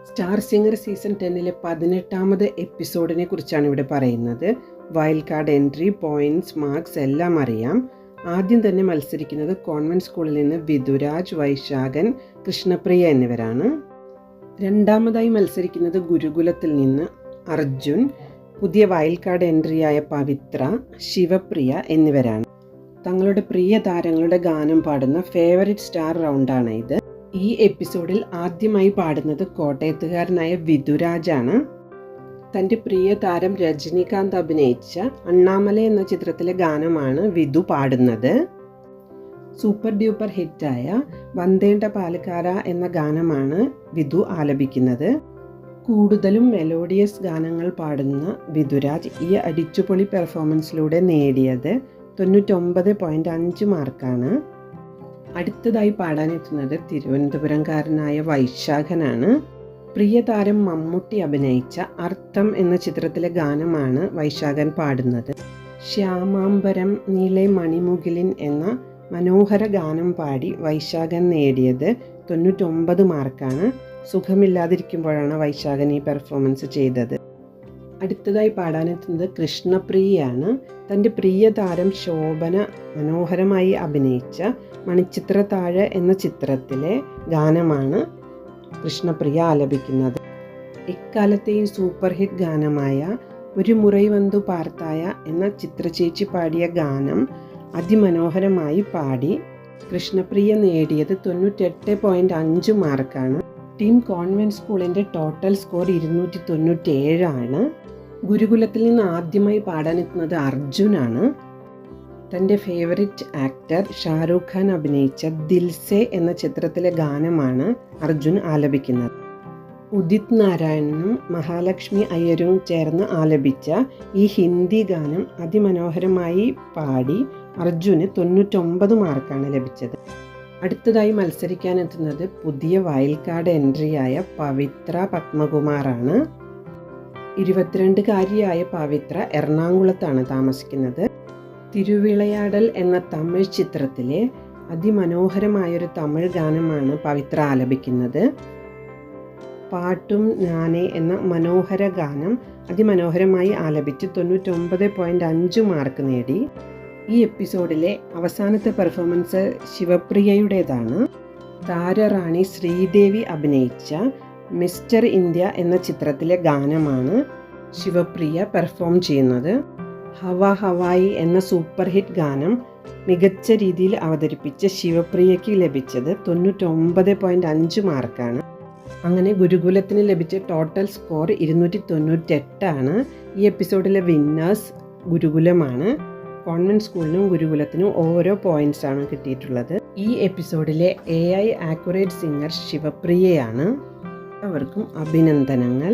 Star singer season 10-ലെ 18ാമത് എപ്പിസോഡിനെ കുറിച്ചാണ് ഇവിടെ പറയുന്നത്. Wild card entry, points, marks എല്ലാം അറിയാം. ആദ്യം തന്നെ മത്സരിക്കുന്നത് കോൺവെന്റ് സ്കൂളിൽ നിന്ന് വിധുരാജ്, വൈശാഖൻ, കൃഷ്ണപ്രിയ എന്നിവരാണ്. രണ്ടാമതായി മത്സരിക്കുന്നത് ഗുരുകുലത്തിൽ നിന്ന് അർജുൻ, പുതിയ വൈൽഡ് കാർഡ് എൻട്രിയായ പവിത്ര, ശിവപ്രിയ എന്നിവരാണ്. തങ്ങളുടെ പ്രിയ താരങ്ങളുടെ ഗാനം പാടുന്ന ഫേവറിറ്റ് സ്റ്റാർ റൗണ്ടാണ് ഇത്. ഈ എപ്പിസോഡിൽ ആദ്യമായി പാടുന്നത് കോട്ടയത്തുകാരനായ വിധുരാജാണ്. തൻ്റെ പ്രിയ താരം രജനികാന്ത് അഭിനയിച്ച അണ്ണാമല എന്ന ചിത്രത്തിലെ ഗാനമാണ് വിധു പാടുന്നത്. സൂപ്പർ ഡ്യൂപ്പർ ഹിറ്റായ വന്ദേണ്ട പാലക്കാര എന്ന ഗാനമാണ് വിധു ആലപിക്കുന്നത്. കൂടുതലും മെലോഡിയസ് ഗാനങ്ങൾ പാടുന്ന വിധുരാജ് ഈ അടിച്ചുപൊളി പെർഫോമൻസിലൂടെ നേടിയത് 99.5 മാർക്കാണ്. അടുത്തതായി പാടാനെത്തുന്നത് തിരുവനന്തപുരംകാരനായ വൈശാഖനാണ്. പ്രിയ താരം മമ്മൂട്ടി അഭിനയിച്ച അർത്ഥം എന്ന ചിത്രത്തിലെ ഗാനമാണ് വൈശാഖൻ പാടുന്നത്. ശ്യാമാംബരം നീലെ മണിമുകിലിൻ എന്ന മനോഹര ഗാനം പാടി വൈശാഖൻ നേടിയത് 99 മാർക്കാണ്. സുഖമില്ലാതിരിക്കുമ്പോഴാണ് വൈശാഖൻ ഈ പെർഫോമൻസ് ചെയ്തത്. അടുത്തതായി പാടാനെത്തുന്നത് കൃഷ്ണപ്രിയയാണ്. തൻ്റെ പ്രിയ താരം ശോഭന മനോഹരമായി അഭിനയിച്ച മണിച്ചിത്രത്താഴ് എന്ന ചിത്രത്തിലെ ഗാനമാണ് കൃഷ്ണപ്രിയ ആലപിക്കുന്നത്. ഇക്കാലത്തെയും സൂപ്പർ ഹിറ്റ് ഗാനമായ ഒരു മുറൈ വന്തു പാർത്തായ എന്ന ചിത്രചേച്ചി പാടിയ ഗാനം അതിമനോഹരമായി പാടി കൃഷ്ണപ്രിയ നേടിയത് 98.5 മാർക്കാണ്. ടീം കോൺവെന്റ് സ്കൂളിൻ്റെ ടോട്ടൽ സ്കോർ 297 ആണ്. ഗുരുകുലത്തിൽ നിന്ന് ആദ്യമായി പാടാനെത്തുന്നത് അർജുനാണ്. തൻ്റെ ഫേവറിറ്റ് ആക്ടർ ഷാരൂഖ് ഖാൻ അഭിനയിച്ച ദിൽസെ എന്ന ചിത്രത്തിലെ ഗാനമാണ് അർജുൻ ആലപിക്കുന്നത്. ഉദിത് നാരായണനും മഹാലക്ഷ്മി അയ്യരും ചേർന്ന് ആലപിച്ച ഈ ഹിന്ദി ഗാനം അതിമനോഹരമായി പാടി അർജുന് 99 മാർക്കാണ് ലഭിച്ചത്. അടുത്തതായി മത്സരിക്കാനെത്തുന്നത് പുതിയ വൈൽഡ് കാർഡ് എൻട്രിയായ പവിത്ര പത്മകുമാറാണ്. 22-കാരിയായ പവിത്ര എറണാകുളത്താണ് താമസിക്കുന്നത്. തിരുവിളയാടൽ എന്ന തമിഴ് ചിത്രത്തിലെ അതിമനോഹരമായൊരു തമിഴ് ഗാനമാണ് പവിത്ര ആലപിക്കുന്നത്. പാട്ടും ഞാനേ എന്ന മനോഹര ഗാനം അതിമനോഹരമായി ആലപിച്ച് 99.5 മാർക്ക് നേടി. ഈ എപ്പിസോഡിലെ അവസാനത്തെ പെർഫോമൻസ് ശിവപ്രിയയുടേതാണ്. താരറാണി ശ്രീദേവി അഭിനയിച്ച മിസ്റ്റർ ഇന്ത്യ എന്ന ചിത്രത്തിലെ ഗാനമാണ് ശിവപ്രിയ പെർഫോം ചെയ്യുന്നത്. ഹവ ഹവായി എന്ന സൂപ്പർ ഹിറ്റ് ഗാനം മികച്ച രീതിയിൽ അവതരിപ്പിച്ച ശിവപ്രിയയ്ക്ക് ലഭിച്ചത് 99.5 മാർക്കാണ്. അങ്ങനെ ഗുരുകുലത്തിന് ലഭിച്ച ടോട്ടൽ സ്കോർ 298 ആണ്. ഈ എപ്പിസോഡിലെ വിന്നേഴ്സ് ഗുരുകുലമാണ്. കോൺവെന്റ് സ്കൂളിനും ഗുരുകുലത്തിനും ഓരോ പോയിന്റ്സ് ആണ് കിട്ടിയിട്ടുള്ളത്. ഈ എപ്പിസോഡിലെ AI ആക്യുറേറ്റ് സിംഗർ ശിവപ്രിയയാണ്. അവർക്കും അഭിനന്ദനങ്ങൾ.